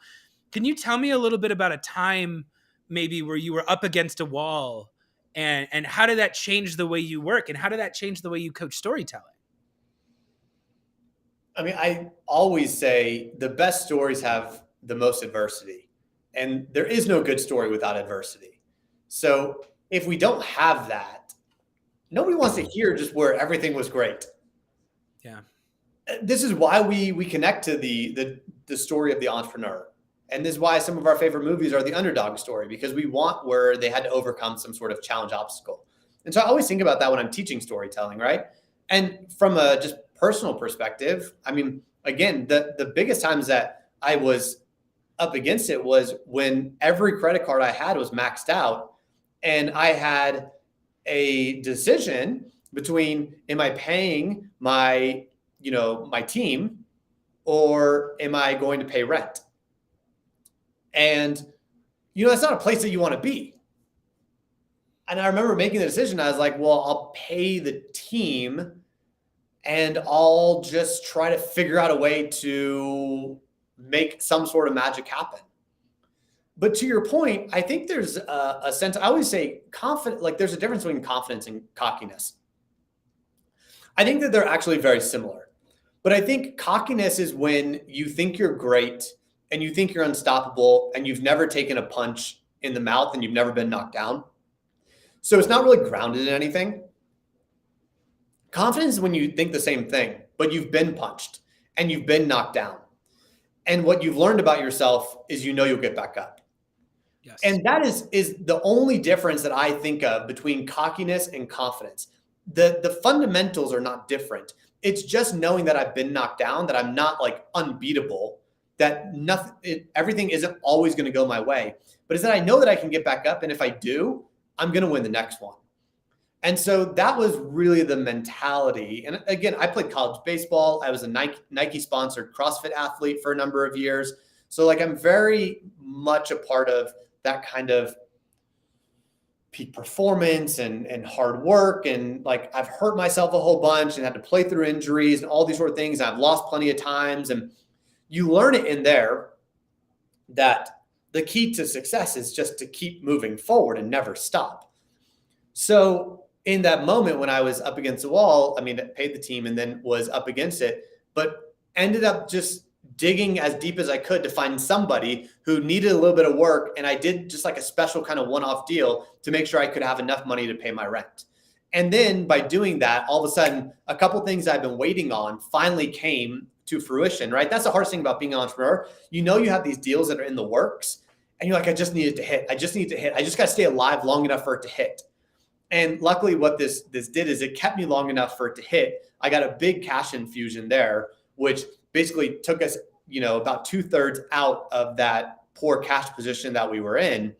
can you tell me a little bit about a time maybe where you were up against a wall, and how did that change the way you work, and how did that change the way you coach storytelling? I mean, I always say the best stories have the most adversity, and there is no good story without adversity. So if we don't have that, nobody wants to hear just where everything was great. Yeah. This is why we connect to the story of the entrepreneur. And this is why some of our favorite movies are the underdog story, because we want where they had to overcome some sort of challenge obstacle. And so I always think about that when I'm teaching storytelling, right? And from a just personal perspective, I mean, again, the biggest times that I was up against it was when every credit card I had was maxed out, and I had a decision between, am I paying my team, or am I going to pay rent? And, that's not a place that you want to be. And I remember making the decision. I was like, well, I'll pay the team and I'll just try to figure out a way to make some sort of magic happen. But to your point, I think there's a sense, I always say confident, like there's a difference between confidence and cockiness. I think that they're actually very similar. But I think cockiness is when you think you're great and you think you're unstoppable and you've never taken a punch in the mouth and you've never been knocked down. So it's not really grounded in anything. Confidence is when you think the same thing, but you've been punched and you've been knocked down. And what you've learned about yourself is you'll get back up. Yes. And that is the only difference that I think of between cockiness and confidence. The fundamentals are not different. It's just knowing that I've been knocked down, that I'm not like unbeatable, that everything isn't always going to go my way, but it's that I know that I can get back up. And if I do, I'm going to win the next one. And so that was really the mentality. And again, I played college baseball. I was a Nike sponsored CrossFit athlete for a number of years. So like, I'm very much a part of that kind of peak performance and hard work. And like, I've hurt myself a whole bunch and had to play through injuries and all these sort of things. I've lost plenty of times. And you learn it in there that the key to success is just to keep moving forward and never stop. So in that moment when I was up against the wall, I mean, I paid the team and then was up against it, but ended up just digging as deep as I could to find somebody who needed a little bit of work. And I did just like a special kind of one-off deal to make sure I could have enough money to pay my rent. And then by doing that, all of a sudden, a couple of things I've been waiting on finally came to fruition, right? That's the hardest thing about being an entrepreneur. You have these deals that are in the works and you're like, I just need it to hit. I just got to stay alive long enough for it to hit. And luckily what this did is it kept me long enough for it to hit. I got a big cash infusion there, which basically took us, about 2/3 out of that poor cash position that we were in.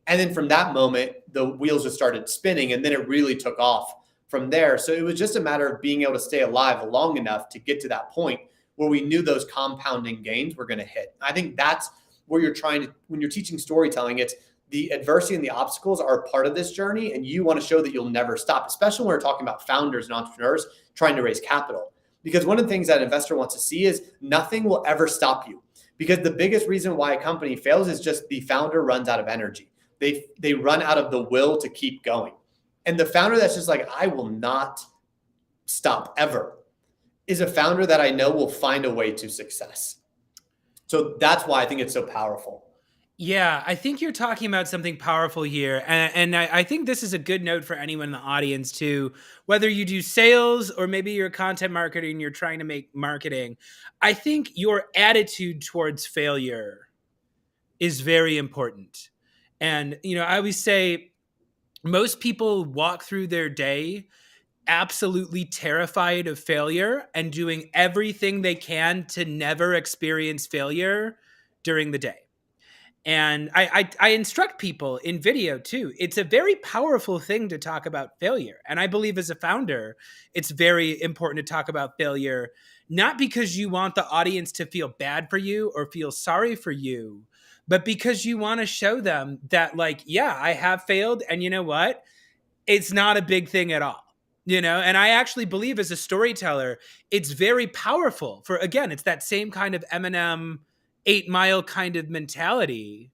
And then from that moment, the wheels just started spinning and then it really took off from there. So it was just a matter of being able to stay alive long enough to get to that point where we knew those compounding gains were going to hit. I think that's where when you're teaching storytelling, it's the adversity and the obstacles are part of this journey. And you want to show that you'll never stop, especially when we're talking about founders and entrepreneurs trying to raise capital. Because one of the things that an investor wants to see is nothing will ever stop you. Because the biggest reason why a company fails is just the founder runs out of energy. They run out of the will to keep going. And the founder that's just like, I will not stop ever, is a founder that I know will find a way to success. So that's why I think it's so powerful. Yeah, I think you're talking about something powerful here. And I think this is a good note for anyone in the audience too. Whether you do sales or maybe you're a content marketer and you're trying to make marketing, I think your attitude towards failure is very important. And, I always say most people walk through their day absolutely terrified of failure and doing everything they can to never experience failure during the day. And I instruct people in video too. It's a very powerful thing to talk about failure. And I believe as a founder, it's very important to talk about failure, not because you want the audience to feel bad for you or feel sorry for you, but because you want to show them that, like, yeah, I have failed. And you know what? It's not a big thing at all. And I actually believe as a storyteller, it's very powerful for, again, it's that same kind of Eminem 8 Mile kind of mentality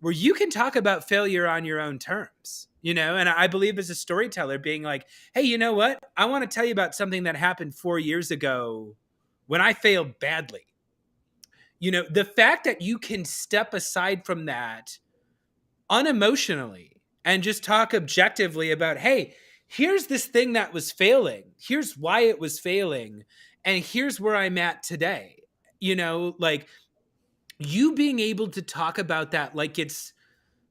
where you can talk about failure on your own terms, and I believe as a storyteller being like, hey, you know what? I want to tell you about something that happened 4 years ago when I failed badly. The fact that you can step aside from that unemotionally and just talk objectively about, hey, here's this thing that was failing. Here's why it was failing. And here's where I'm at today. Like you being able to talk about that like it's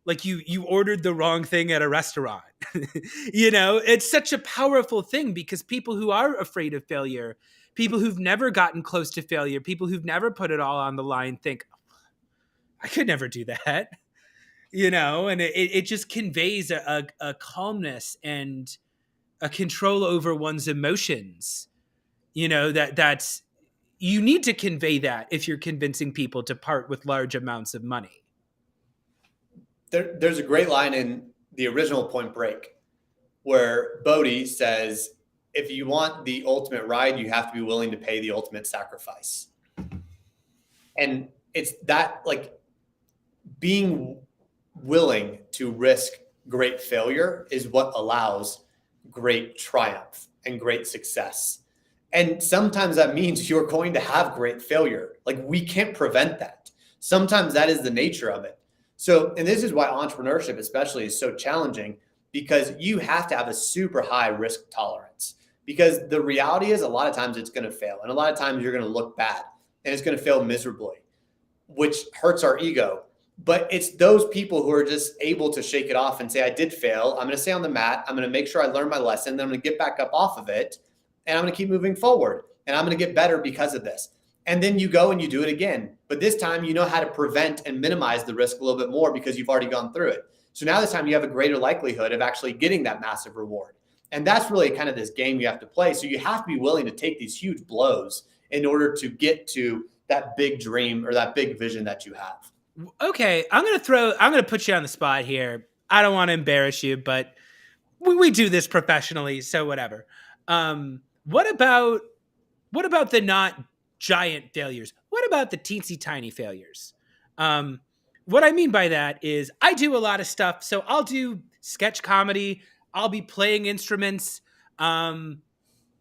like you ordered the wrong thing at a restaurant. It's such a powerful thing because people who are afraid of failure, people who've never gotten close to failure, people who've never put it all on the line think, I could never do that. And it just conveys a calmness and a control over one's emotions, that's, you need to convey that if you're convincing people to part with large amounts of money. There's a great line in the original Point Break where Bodhi says, if you want the ultimate ride, you have to be willing to pay the ultimate sacrifice. And it's that, like, being willing to risk great failure is what allows great triumph and great success. And sometimes that means you're going to have great failure. Like, we can't prevent that. Sometimes that is the nature of it. So, and this is why entrepreneurship especially is so challenging, because you have to have a super high risk tolerance, because the reality is a lot of times it's going to fail. And a lot of times you're going to look bad and it's going to fail miserably, which hurts our ego. But it's those people who are just able to shake it off and say, I did fail. I'm going to stay on the mat. I'm going to make sure I learn my lesson. Then I'm going to get back up off of it. And I'm going to keep moving forward. And I'm going to get better because of this. And then you go and you do it again. But this time you know how to prevent and minimize the risk a little bit more because you've already gone through it. So now this time you have a greater likelihood of actually getting that massive reward. And that's really kind of this game you have to play. So you have to be willing to take these huge blows in order to get to that big dream or that big vision that you have. Okay, I'm going to put you on the spot here. I don't want to embarrass you, but we do this professionally, so whatever. What about the not giant failures? What about the teensy tiny failures? What I mean by that is I do a lot of stuff. So I'll do sketch comedy. I'll be playing instruments. I'm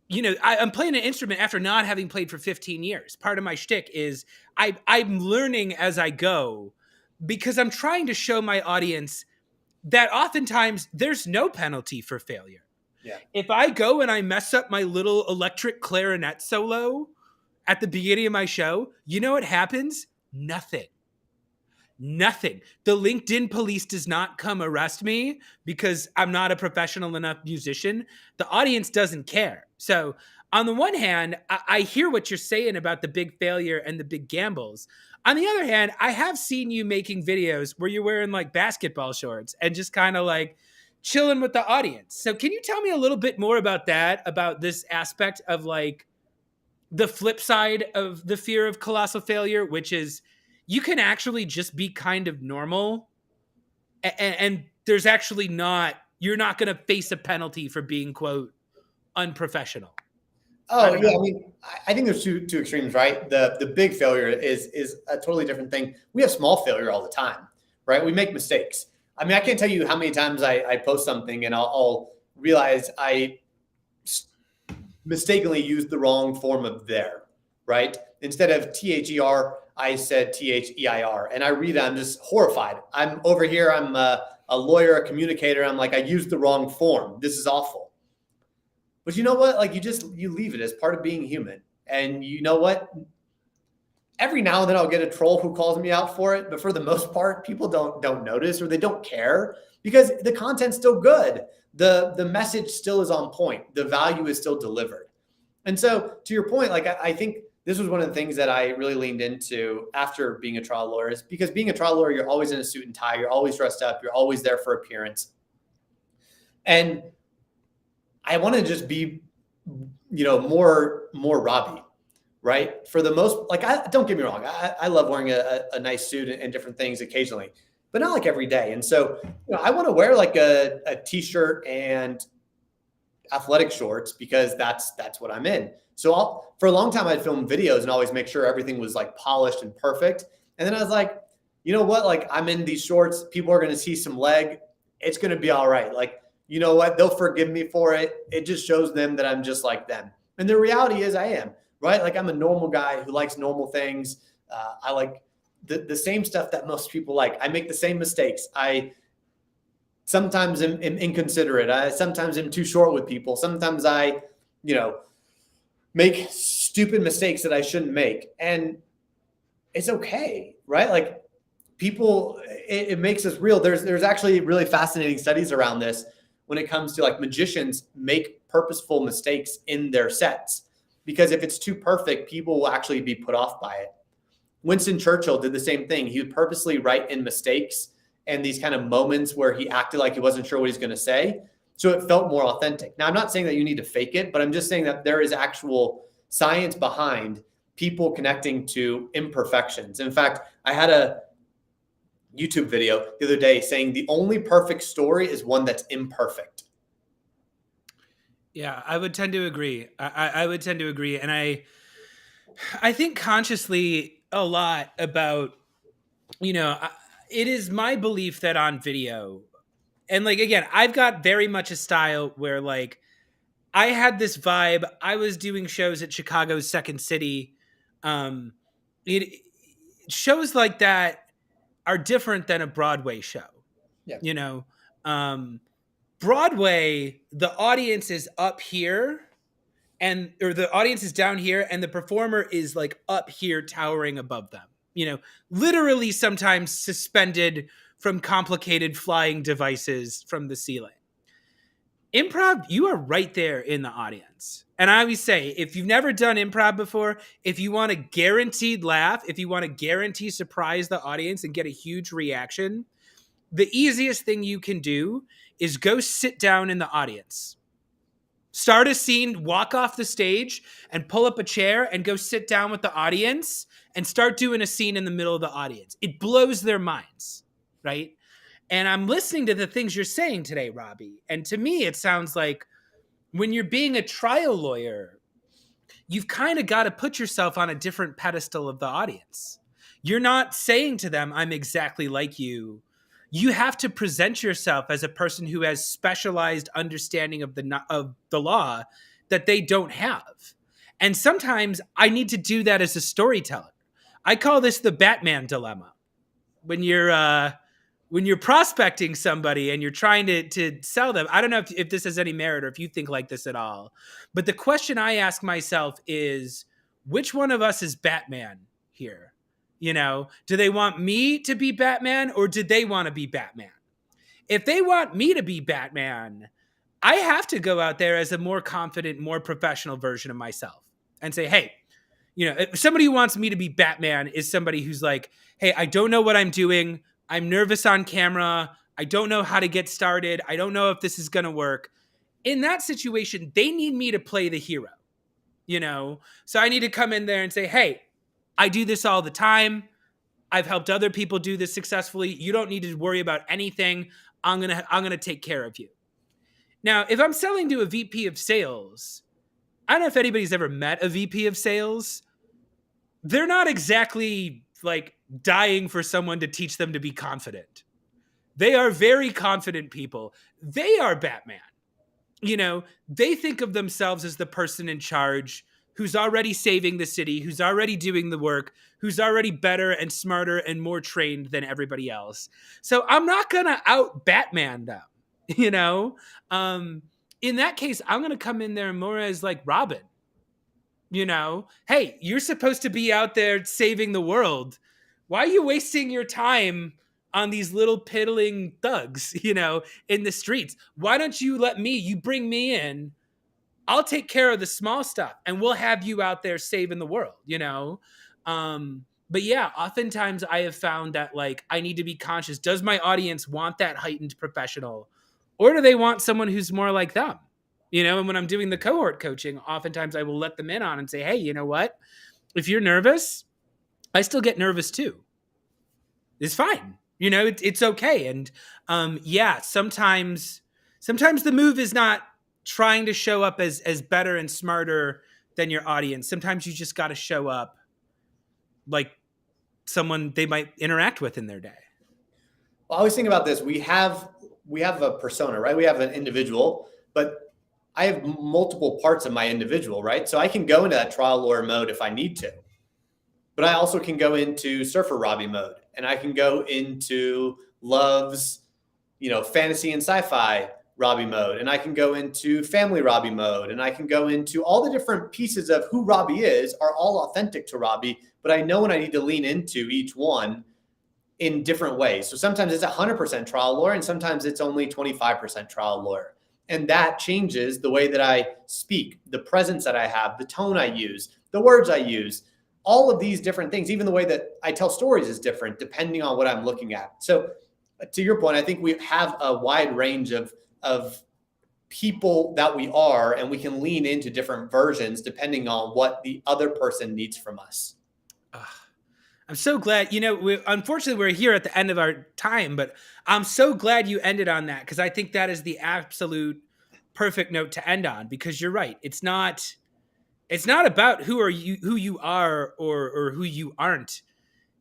playing an instrument after not having played for 15 years. Part of my shtick is I'm learning as I go because I'm trying to show my audience that oftentimes there's no penalty for failure. Yeah. If I go and I mess up my little electric clarinet solo at the beginning of my show, you know what happens? Nothing. The LinkedIn police does not come arrest me because I'm not a professional enough musician. The audience doesn't care. So on the one hand, I hear what you're saying about the big failure and the big gambles. On the other hand, I have seen you making videos where you're wearing like basketball shorts and just kind of like chilling with the audience. So can you tell me a little bit more about that, about this aspect of like the flip side of the fear of colossal failure, which is you can actually just be kind of normal and there's actually you're not going to face a penalty for being, quote, unprofessional. Oh, yeah. I mean, I think there's two extremes, right? The big failure is a totally different thing. We have small failure all the time, right? We make mistakes. I mean, I can't tell you how many times I post something and I'll realize I mistakenly used the wrong form of there, right? Instead of THER, I said THEIR. And I read it, I'm just horrified. I'm over here, I'm a lawyer, a communicator. I'm like, I used the wrong form. This is awful. But you know what? Like you leave it as part of being human. And you know what? every now and then I'll get a troll who calls me out for it, but for the most part, people don't notice or they don't care because the content's still good. The message still is on point. The value is still delivered. And so to your point, like I think this was one of the things that I really leaned into after being a trial lawyer is because being a trial lawyer, you're always in a suit and tie, you're always dressed up, you're always there for appearance. And I want to just be, more Robbie, right? For the most, like, don't get me wrong. I love wearing a nice suit and different things occasionally, but not like every day. And so, I want to wear like a t-shirt and athletic shorts because that's what I'm in. So for a long time, I'd film videos and always make sure everything was like polished and perfect. And then I was like, you know what? Like I'm in these shorts. People are going to see some leg. It's going to be all right. Like, you know what? They'll forgive me for it. It just shows them that I'm just like them. And the reality is I am, right? Like I'm a normal guy who likes normal things. I like the same stuff that most people like. I make the same mistakes. I sometimes am inconsiderate. I sometimes am too short with people. Sometimes I, make stupid mistakes that I shouldn't make. And it's okay, right? Like people, it makes us real. There's actually really fascinating studies around this when it comes to like magicians make purposeful mistakes in their sets. Because if it's too perfect, people will actually be put off by it. Winston Churchill did the same thing. He would purposely write in mistakes and these kind of moments where he acted like he wasn't sure what he's going to say. So it felt more authentic. Now, I'm not saying that you need to fake it, but I'm just saying that there is actual science behind people connecting to imperfections. In fact, I had a YouTube video the other day saying the only perfect story is one that's imperfect. Yeah, I would tend to agree. I would tend to agree. And I think consciously a lot about, it is my belief that on video, and like, again, I've got very much a style where like, I had this vibe. I was doing shows at Chicago's Second City. Shows like that are different than a Broadway show. Yeah. Broadway, the audience is up here or the audience is down here and the performer is like up here towering above them, literally sometimes suspended from complicated flying devices from the ceiling. Improv, you are right there in the audience. And I always say, if you've never done improv before, if you want a guaranteed laugh, if you want to guarantee surprise the audience and get a huge reaction, the easiest thing you can do is go sit down in the audience. Start a scene, walk off the stage and pull up a chair and go sit down with the audience and start doing a scene in the middle of the audience. It blows their minds, right? And I'm listening to the things you're saying today, Robbie. And to me, it sounds like when you're being a trial lawyer, you've kind of got to put yourself on a different pedestal of the audience. You're not saying to them, I'm exactly like you. You have to present yourself as a person who has specialized understanding of the law that they don't have. And sometimes I need to do that as a storyteller. I call this the Batman dilemma. When you're prospecting somebody and you're trying to sell them, I don't know if this has any merit or if you think like this at all, but the question I ask myself is, which one of us is Batman here? Do they want me to be Batman or do they want to be Batman? If they want me to be Batman, I have to go out there as a more confident, more professional version of myself and say, hey, if somebody who wants me to be Batman is somebody who's like, hey, I don't know what I'm doing. I'm nervous on camera. I don't know how to get started. I don't know if this is going to work. In that situation, they need me to play the hero, So I need to come in there and say, hey, I do this all the time. I've helped other people do this successfully. You don't need to worry about anything. I'm going to take care of you. Now, if I'm selling to a VP of sales, I don't know if anybody's ever met a VP of sales. They're not exactly like dying for someone to teach them to be confident. They are very confident people. They are Batman. They think of themselves as the person in charge who's already saving the city, who's already doing the work, who's already better and smarter and more trained than everybody else. So I'm not going to out Batman them, In that case, I'm going to come in there more as like Robin. You know, hey, you're supposed to be out there saving the world. Why are you wasting your time on these little piddling thugs, in the streets? Why don't you you bring me in? I'll take care of the small stuff and we'll have you out there saving the world. But yeah, oftentimes I have found that like I need to be conscious. Does my audience want that heightened professional or do they want someone who's more like them? And when I'm doing the cohort coaching, oftentimes I will let them in on and say, hey, you know what? If you're nervous, I still get nervous too. It's fine. It's okay. And yeah, sometimes the move is not trying to show up as better and smarter than your audience. Sometimes you just got to show up like someone they might interact with in their day. Well, I always think about this. We have a persona, right? We have an individual, but I have multiple parts of my individual, right? So I can go into that trial lawyer mode if I need to, but I also can go into surfer Robbie mode, and I can go into loves, fantasy and sci-fi Robbie mode, and I can go into family Robbie mode, and I can go into all the different pieces of who Robbie is are all authentic to Robbie, but I know when I need to lean into each one in different ways. So sometimes it's 100% trial lawyer, and sometimes it's only 25% trial lawyer. And that changes the way that I speak, the presence that I have, the tone I use, the words I use, all of these different things. Even the way that I tell stories is different depending on what I'm looking at. So to your point, I think we have a wide range of people that we are, and we can lean into different versions depending on what the other person needs from us. I'm so glad, unfortunately we're here at the end of our time, but I'm so glad you ended on that because I think that is the absolute perfect note to end on because you're right. It's not about who you are or who you aren't.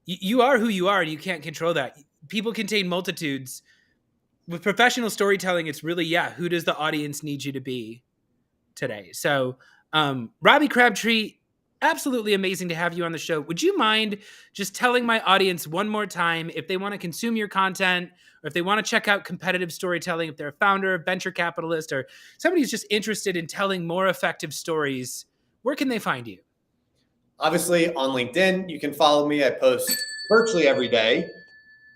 You are who you are and you can't control that. People contain multitudes. With professional storytelling, it's really, who does the audience need you to be today? So, Robbie Crabtree, absolutely amazing to have you on the show. Would you mind just telling my audience one more time if they want to consume your content or if they want to check out competitive storytelling, if they're a founder, venture capitalist, or somebody who's just interested in telling more effective stories, where can they find you? Obviously on LinkedIn, you can follow me. I post virtually every day.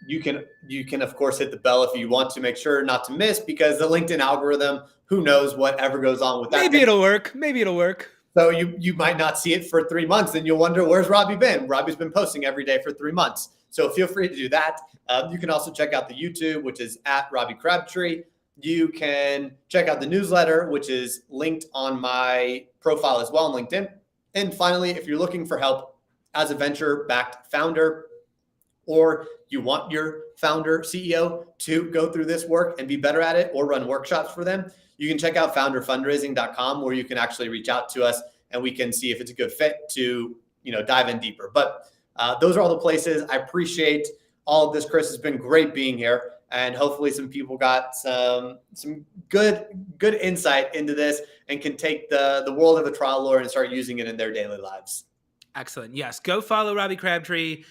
You can of course hit the bell if you want to make sure not to miss, because the LinkedIn algorithm, who knows whatever goes on with that. Maybe it'll work. So you might not see it for 3 months, and you'll wonder, where's Robbie been? Robbie's been posting every day for 3 months. So feel free to do that. You can also check out the YouTube, which is at Robbie Crabtree. You can check out the newsletter, which is linked on my profile as well on LinkedIn. And finally, if you're looking for help as a venture-backed founder, or you want your founder, CEO to go through this work and be better at it or run workshops for them, you can check out founderfundraising.com, where you can actually reach out to us and we can see if it's a good fit to, dive in deeper. But those are all the places. I appreciate all of this, Chris. It's been great being here, and hopefully some people got some good insight into this and can take the world of a trial lawyer and start using it in their daily lives. Excellent. Yes. Go follow Robbie Crabtree.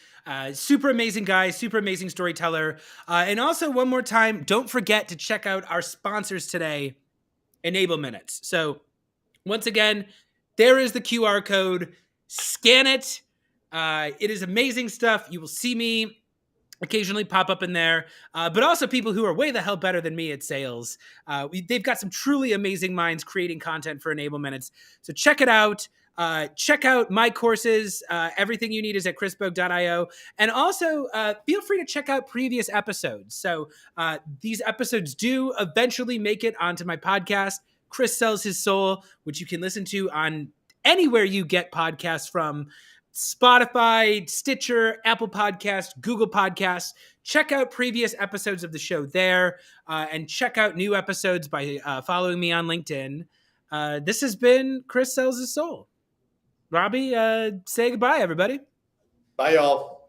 Super amazing guy, super amazing storyteller. And also one more time, don't forget to check out our sponsors today, Enable Minutes. So once again, there is the QR code. Scan it. It is amazing stuff. You will see me occasionally pop up in there, but also people who are way the hell better than me at sales. They've got some truly amazing minds creating content for Enable Minutes. So check it out. Check out my courses. Everything you need is at chrisbogue.io. And also feel free to check out previous episodes. So these episodes do eventually make it onto my podcast, Chris Sells His Soul, which you can listen to on anywhere you get podcasts from. Spotify, Stitcher, Apple Podcasts, Google Podcasts. Check out previous episodes of the show there, and check out new episodes by following me on LinkedIn. This has been Chris Sells His Soul. Robbie, say goodbye, everybody. Bye, y'all.